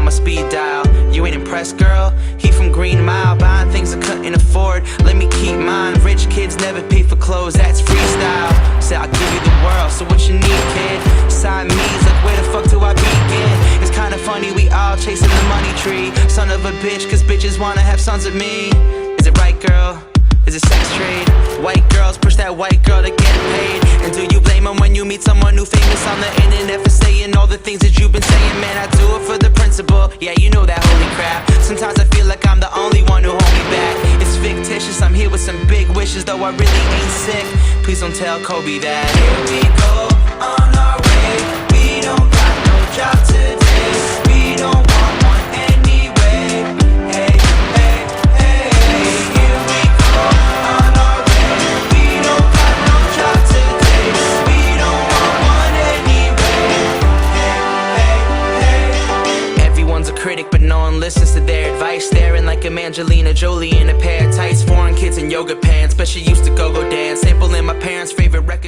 on my speed dial. You ain't impressed, girl? He from Green Mile, buying things I couldn't afford. Let me keep mine. Rich kids never pay for clothes, that's freestyle. Say I'll give you the world, so what you need, kid? Siamese, like where the fuck do I begin? It's kinda funny, we all chasing the money tree. Son of a bitch, cause bitches wanna have sons of me. Is it right, girl? Is it sex trade? White girls push that white girl to get paid. And do you blame them when you meet someone new famous on the internet for saying all the things that you've been saying? Man, I do it for the principle, yeah, you know that holy crap. Sometimes I feel like I'm the only one who hold me back. It's fictitious, I'm here with some big wishes, though I really ain't sick. Please don't tell Kobe that. Here we go, on our way. We don't got no job today. We don't want one anyway. Hey, hey, hey. Here we go, on our way. We don't got no job today. We don't want one anyway. Hey, hey, hey. Everyone's a critic, but no one listens to their advice. Staring like a Angelina Jolie in a pair of tights. Foreign kids in yoga pants, but she used to go dance. Sampling my parents' favorite records.